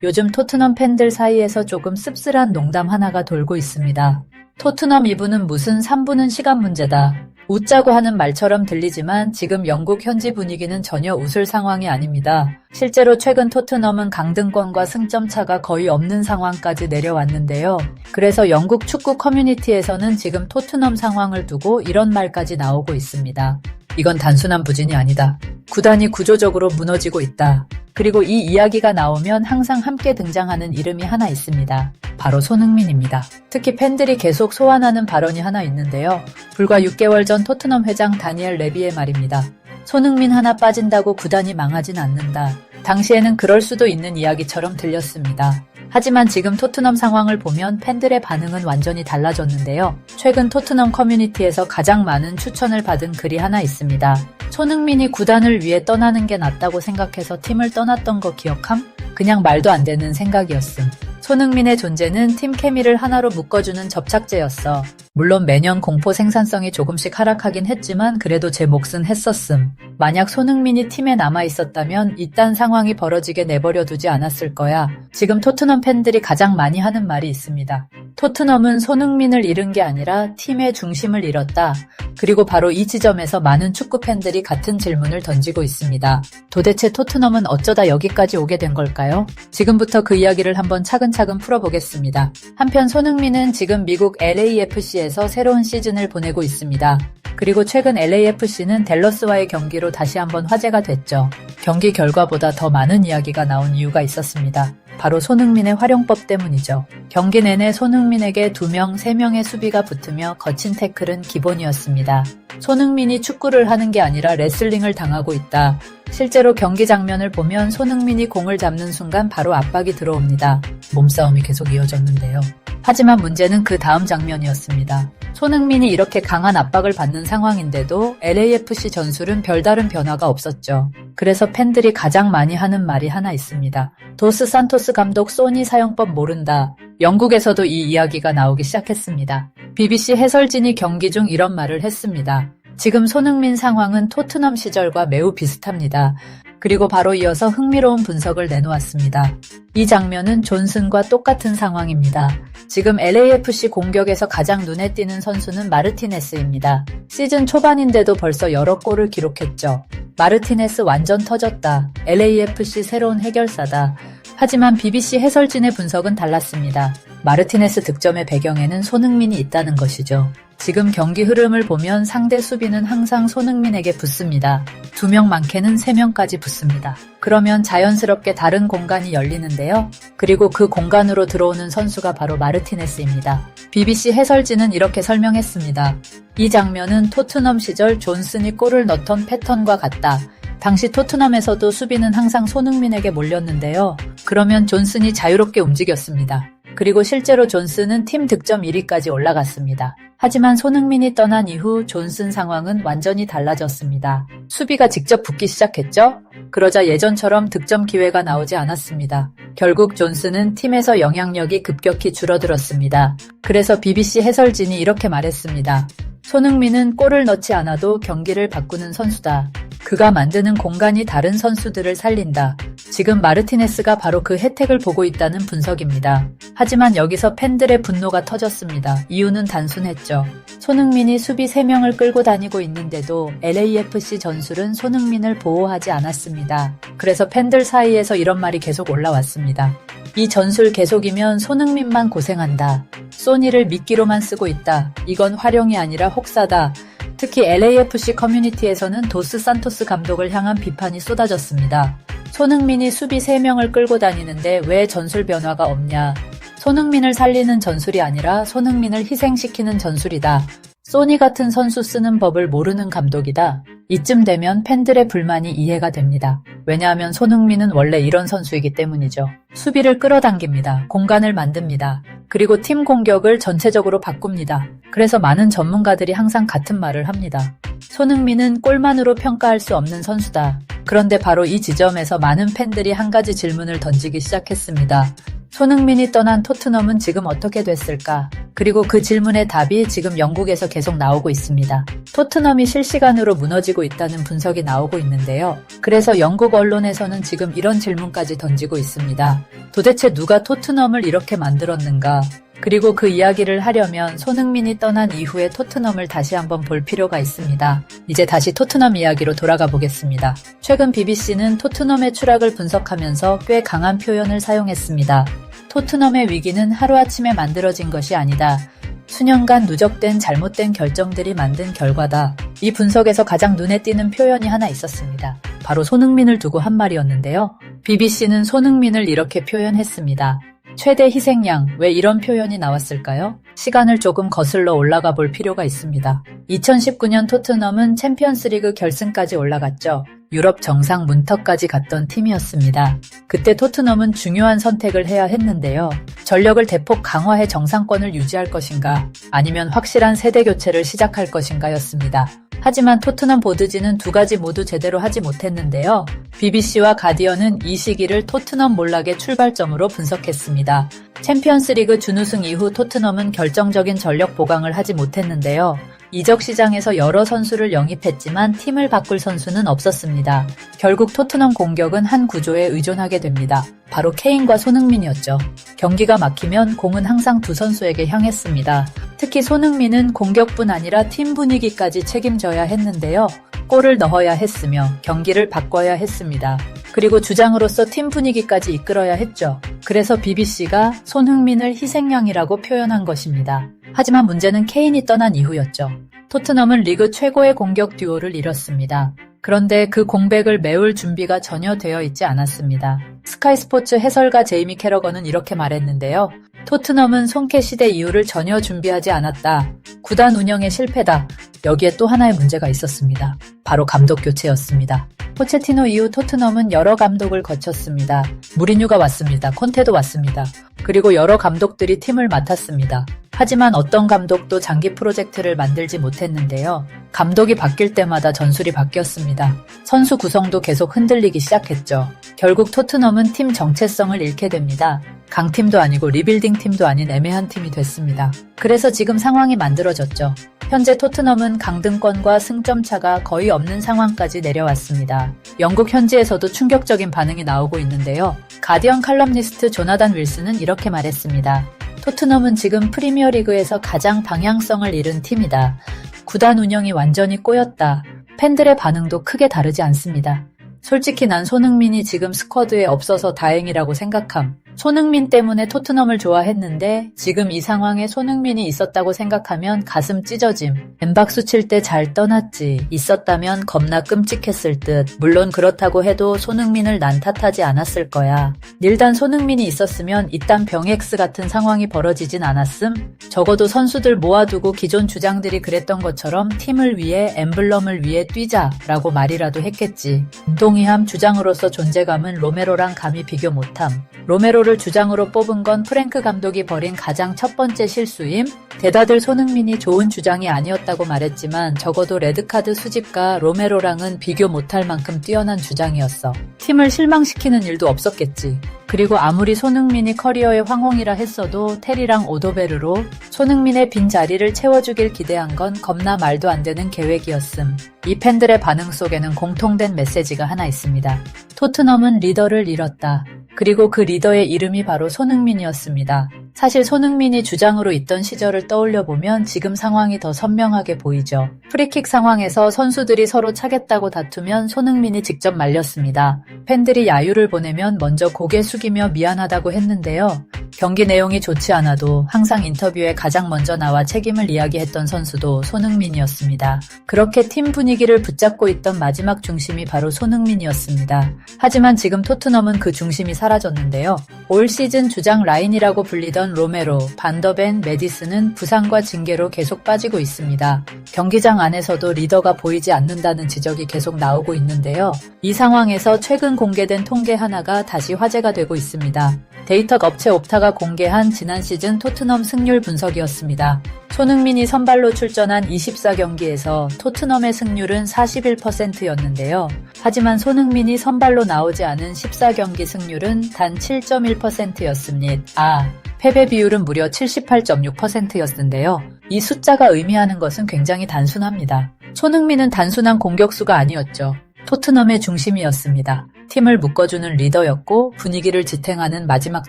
요즘 토트넘 팬들 사이에서 조금 씁쓸한 농담 하나가 돌고 있습니다. 토트넘 2부는 무슨 3부는 시간 문제다. 웃자고 하는 말처럼 들리지만 지금 영국 현지 분위기는 전혀 웃을 상황이 아닙니다. 실제로 최근 토트넘은 강등권과 승점 차가 거의 없는 상황까지 내려왔는데요. 그래서 영국 축구 커뮤니티에서는 지금 토트넘 상황을 두고 이런 말까지 나오고 있습니다. 이건 단순한 부진이 아니다. 구단이 구조적으로 무너지고 있다. 그리고 이 이야기가 나오면 항상 함께 등장하는 이름이 하나 있습니다. 바로 손흥민입니다. 특히 팬들이 계속 소환하는 발언이 하나 있는데요. 불과 6개월 전 토트넘 회장 다니엘 레비의 말입니다. 손흥민 하나 빠진다고 구단이 망하진 않는다. 당시에는 그럴 수도 있는 이야기처럼 들렸습니다. 하지만 지금 토트넘 상황을 보면 팬들의 반응은 완전히 달라졌는데요. 최근 토트넘 커뮤니티에서 가장 많은 추천을 받은 글이 하나 있습니다. 손흥민이 구단을 위해 떠나는 게 낫다고 생각해서 팀을 떠났던 거 기억함? 그냥 말도 안 되는 생각이었음. 손흥민의 존재는 팀 케미를 하나로 묶어주는 접착제였어. 물론 매년 공포 생산성이 조금씩 하락하긴 했지만 그래도 제 몫은 했었음. 만약 손흥민이 팀에 남아있었다면 이딴 상황이 벌어지게 내버려 두지 않았을 거야. 지금 토트넘 팬들이 가장 많이 하는 말이 있습니다. 토트넘은 손흥민을 잃은 게 아니라 팀의 중심을 잃었다. 그리고 바로 이 지점에서 많은 축구 팬들이 같은 질문을 던지고 있습니다. 도대체 토트넘은 어쩌다 여기까지 오게 된 걸까요? 지금부터 그 이야기를 한번 차근차근 풀어보겠습니다. 한편 손흥민은 지금 미국 LAFC에서 새로운 시즌을 보내고 있습니다. 그리고 최근 LAFC는 댈러스와의 경기로 다시 한번 화제가 됐죠. 경기 결과보다 더 많은 이야기가 나온 이유가 있었습니다. 바로 손흥민의 활용법 때문이죠. 경기 내내 손흥민에게 2명, 3명의 수비가 붙으며 거친 태클은 기본이었습니다. 손흥민이 축구를 하는 게 아니라 레슬링을 당하고 있다. 실제로 경기 장면을 보면 손흥민이 공을 잡는 순간 바로 압박이 들어옵니다. 몸싸움이 계속 이어졌는데요. 하지만 문제는 그 다음 장면이었습니다. 손흥민이 이렇게 강한 압박을 받는 상황인데도 LAFC 전술은 별다른 변화가 없었죠. 그래서 팬들이 가장 많이 하는 말이 하나 있습니다. 도스 산토스 감독 소니 사용법 모른다. 영국에서도 이 이야기가 나오기 시작했습니다. BBC 해설진이 경기 중 이런 말을 했습니다. 지금 손흥민 상황은 토트넘 시절과 매우 비슷합니다. 그리고 바로 이어서 흥미로운 분석을 내놓았습니다. 이 장면은 존슨과 똑같은 상황입니다. 지금 LAFC 공격에서 가장 눈에 띄는 선수는 마르티네스입니다. 시즌 초반인데도 벌써 여러 골을 기록했죠. 마르티네스 완전 터졌다. LAFC 새로운 해결사다. 하지만 BBC 해설진의 분석은 달랐습니다. 마르티네스 득점의 배경에는 손흥민이 있다는 것이죠. 지금 경기 흐름을 보면 상대 수비는 항상 손흥민에게 붙습니다. 2명 많게는 3명까지 붙습니다. 그러면 자연스럽게 다른 공간이 열리는데요. 그리고 그 공간으로 들어오는 선수가 바로 마르티네스입니다. BBC 해설진은 이렇게 설명했습니다. 이 장면은 토트넘 시절 존슨이 골을 넣던 패턴과 같다. 당시 토트넘에서도 수비는 항상 손흥민에게 몰렸는데요. 그러면 존슨이 자유롭게 움직였습니다. 그리고 실제로 존슨은 팀 득점 1위까지 올라갔습니다. 하지만 손흥민이 떠난 이후 존슨 상황은 완전히 달라졌습니다. 수비가 직접 붙기 시작했죠? 그러자 예전처럼 득점 기회가 나오지 않았습니다. 결국 존슨은 팀에서 영향력이 급격히 줄어들었습니다. 그래서 BBC 해설진이 이렇게 말했습니다. 손흥민은 골을 넣지 않아도 경기를 바꾸는 선수다. 그가 만드는 공간이 다른 선수들을 살린다. 지금 마르티네스가 바로 그 혜택을 보고 있다는 분석입니다. 하지만 여기서 팬들의 분노가 터졌습니다. 이유는 단순했죠. 손흥민이 수비 3명을 끌고 다니고 있는데도 LAFC 전술은 손흥민을 보호하지 않았습니다. 그래서 팬들 사이에서 이런 말이 계속 올라왔습니다. 이 전술 계속이면 손흥민만 고생한다. 소니를 미끼로만 쓰고 있다. 이건 활용이 아니라 혹사다. 특히 LAFC 커뮤니티에서는 도스 산토스 감독을 향한 비판이 쏟아졌습니다. 손흥민이 수비 3명을 끌고 다니는데 왜 전술 변화가 없냐. 손흥민을 살리는 전술이 아니라 손흥민을 희생시키는 전술이다. 소니 같은 선수 쓰는 법을 모르는 감독이다. 이쯤 되면 팬들의 불만이 이해가 됩니다. 왜냐하면 손흥민은 원래 이런 선수이기 때문이죠. 수비를 끌어당깁니다. 공간을 만듭니다. 그리고 팀 공격을 전체적으로 바꿉니다. 그래서 많은 전문가들이 항상 같은 말을 합니다. 손흥민은 골만으로 평가할 수 없는 선수다. 그런데 바로 이 지점에서 많은 팬들이 한 가지 질문을 던지기 시작했습니다. 손흥민이 떠난 토트넘은 지금 어떻게 됐을까? 그리고 그 질문의 답이 지금 영국에서 계속 나오고 있습니다. 토트넘이 실시간으로 무너지고 있다는 분석이 나오고 있는데요. 그래서 영국 언론에서는 지금 이런 질문까지 던지고 있습니다. 도대체 누가 토트넘을 이렇게 만들었는가? 그리고 그 이야기를 하려면 손흥민이 떠난 이후에 토트넘을 다시 한번 볼 필요가 있습니다. 이제 다시 토트넘 이야기로 돌아가 보겠습니다. 최근 BBC는 토트넘의 추락을 분석하면서 꽤 강한 표현을 사용했습니다. 토트넘의 위기는 하루아침에 만들어진 것이 아니다. 수년간 누적된 잘못된 결정들이 만든 결과다. 이 분석에서 가장 눈에 띄는 표현이 하나 있었습니다. 바로 손흥민을 두고 한 말이었는데요. BBC는 손흥민을 이렇게 표현했습니다. 최대 희생양, 왜 이런 표현이 나왔을까요? 시간을 조금 거슬러 올라가 볼 필요가 있습니다. 2019년 토트넘은 챔피언스리그 결승까지 올라갔죠. 유럽 정상 문턱까지 갔던 팀이었습니다. 그때 토트넘은 중요한 선택을 해야 했는데요. 전력을 대폭 강화해 정상권을 유지할 것인가, 아니면 확실한 세대 교체를 시작할 것인가였습니다. 하지만 토트넘 보드지는 두 가지 모두 제대로 하지 못했는데요. BBC와 가디언은 이 시기를 토트넘 몰락의 출발점으로 분석했습니다. 챔피언스리그 준우승 이후 토트넘은 결정적인 전력 보강을 하지 못했는데요. 이적 시장에서 여러 선수를 영입했지만 팀을 바꿀 선수는 없었습니다. 결국 토트넘 공격은 한 구조에 의존하게 됩니다. 바로 케인과 손흥민이었죠. 경기가 막히면 공은 항상 두 선수에게 향했습니다. 특히 손흥민은 공격뿐 아니라 팀 분위기까지 책임져야 했는데요. 골을 넣어야 했으며 경기를 바꿔야 했습니다. 그리고 주장으로서 팀 분위기까지 이끌어야 했죠. 그래서 BBC가 손흥민을 희생양이라고 표현한 것입니다. 하지만 문제는 케인이 떠난 이후였죠. 토트넘은 리그 최고의 공격 듀오를 잃었습니다. 그런데 그 공백을 메울 준비가 전혀 되어 있지 않았습니다. 스카이 스포츠 해설가 제이미 캐러건은 이렇게 말했는데요. 토트넘은 손캐 시대 이후를 전혀 준비하지 않았다. 구단 운영의 실패다. 여기에 또 하나의 문제가 있었습니다. 바로 감독 교체였습니다. 포체티노 이후 토트넘은 여러 감독을 거쳤습니다. 무리뉴가 왔습니다. 콘테도 왔습니다. 그리고 여러 감독들이 팀을 맡았습니다. 하지만 어떤 감독도 장기 프로젝트를 만들지 못했는데요. 감독이 바뀔 때마다 전술이 바뀌었습니다. 선수 구성도 계속 흔들리기 시작했죠. 결국 토트넘은 팀 정체성을 잃게 됩니다. 강팀도 아니고 리빌딩 팀도 아닌 애매한 팀이 됐습니다. 그래서 지금 상황이 만들어졌죠. 현재 토트넘은 강등권과 승점 차가 거의 없는 상황까지 내려왔습니다. 영국 현지에서도 충격적인 반응이 나오고 있는데요. 가디언 칼럼니스트 조나단 윌슨은 이렇게 말했습니다. 토트넘은 지금 프리미어리그에서 가장 방향성을 잃은 팀이다. 구단 운영이 완전히 꼬였다. 팬들의 반응도 크게 다르지 않습니다. 솔직히 난 손흥민이 지금 스쿼드에 없어서 다행이라고 생각함. 손흥민 때문에 토트넘을 좋아했는데 지금 이 상황에 손흥민이 있었다고 생각하면 가슴 찢어짐. 엠박수 칠 때 잘 떠났지. 있었다면 겁나 끔찍했을 듯. 물론 그렇다고 해도 손흥민을 난 탓하지 않았을 거야. 일단 손흥민이 있었으면 이딴 병엑스 같은 상황이 벌어지진 않았음. 적어도 선수들 모아두고 기존 주장들이 그랬던 것처럼 팀을 위해 엠블럼을 위해 뛰자라고 말이라도 했겠지. 운동이함 주장으로서 존재감은 로메로랑 감히 비교 못함. 로메로를 주장으로 뽑은 건 프랭크 감독이 벌인 가장 첫 번째 실수임. 대다들 손흥민이 좋은 주장이 아니었다고 말했지만 적어도 레드카드 수집과 로메로랑은 비교 못할 만큼 뛰어난 주장이었어. 팀을 실망시키는 일도 없었겠지. 그리고 아무리 손흥민이 커리어의 황홍이라 했어도 테리랑 오도베르로 손흥민의 빈 자리를 채워주길 기대한 건 겁나 말도 안 되는 계획이었음. 이 팬들의 반응 속에는 공통된 메시지가 하나 있습니다. 토트넘은 리더를 잃었다. 그리고 그 리더의 이름이 바로 손흥민이었습니다. 사실 손흥민이 주장으로 있던 시절을 떠올려보면 지금 상황이 더 선명하게 보이죠. 프리킥 상황에서 선수들이 서로 차겠다고 다투면 손흥민이 직접 말렸습니다. 팬들이 야유를 보내면 먼저 고개 숙이며 미안하다고 했는데요. 경기 내용이 좋지 않아도 항상 인터뷰에 가장 먼저 나와 책임을 이야기했던 선수도 손흥민이었습니다. 그렇게 팀 분위기를 붙잡고 있던 마지막 중심이 바로 손흥민이었습니다. 하지만 지금 토트넘은 그 중심이 사라졌는데요. 올 시즌 주장 라인이라고 불리던 로메로, 반더벤, 메디슨은 부상과 징계로 계속 빠지고 있습니다. 경기장 안에서도 리더가 보이지 않는다는 지적이 계속 나오고 있는데요. 이 상황에서 최근 공개된 통계 하나가 다시 화제가 되고 있습니다. 데이터 업체 옵타가 공개한 지난 시즌 토트넘 승률 분석이었습니다. 손흥민이 선발로 출전한 24경기에서 토트넘의 승률은 41%였는데요. 하지만 손흥민이 선발로 나오지 않은 14경기 승률은 단 7.1%였습니다. 패배 비율은 무려 78.6%였는데요. 이 숫자가 의미하는 것은 굉장히 단순합니다. 손흥민은 단순한 공격수가 아니었죠. 토트넘의 중심이었습니다. 팀을 묶어주는 리더였고 분위기를 지탱하는 마지막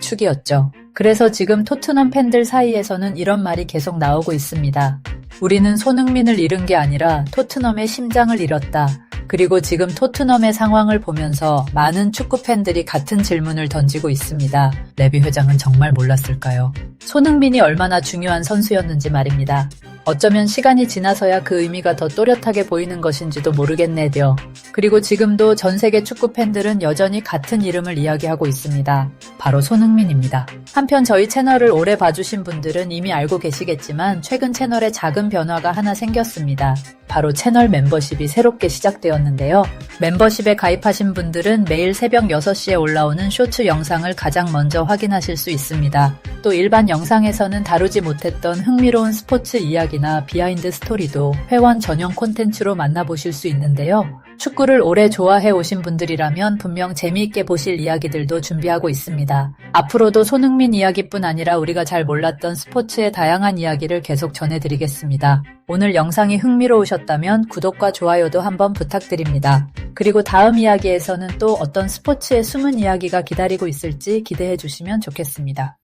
축이었죠. 그래서 지금 토트넘 팬들 사이에서는 이런 말이 계속 나오고 있습니다. 우리는 손흥민을 잃은 게 아니라 토트넘의 심장을 잃었다. 그리고 지금 토트넘의 상황을 보면서 많은 축구 팬들이 같은 질문을 던지고 있습니다. 레비 회장은 정말 몰랐을까요? 손흥민이 얼마나 중요한 선수였는지 말입니다. 어쩌면 시간이 지나서야 그 의미가 더 또렷하게 보이는 것인지도 모르겠네요. 그리고 지금도 전 세계 축구 팬들은 여전히 같은 이름을 이야기하고 있습니다. 바로 손흥민입니다. 한편 저희 채널을 오래 봐주신 분들은 이미 알고 계시겠지만 최근 채널에 작은 변화가 하나 생겼습니다. 바로 채널 멤버십이 새롭게 시작되었는데요. 멤버십에 가입하신 분들은 매일 새벽 6시에 올라오는 쇼츠 영상을 가장 먼저 확인하실 수 있습니다. 또 일반 영상에서는 다루지 못했던 흥미로운 스포츠 이야기나 비하인드 스토리도 회원 전용 콘텐츠로 만나보실 수 있는데요. 축구를 오래 좋아해 오신 분들이라면 분명 재미있게 보실 이야기들도 준비하고 있습니다. 앞으로도 손흥민 이야기뿐 아니라 우리가 잘 몰랐던 스포츠의 다양한 이야기를 계속 전해드리겠습니다. 오늘 영상이 흥미로우셨다면 구독과 좋아요도 한번 부탁드립니다. 그리고 다음 이야기에서는 또 어떤 스포츠의 숨은 이야기가 기다리고 있을지 기대해 주시면 좋겠습니다.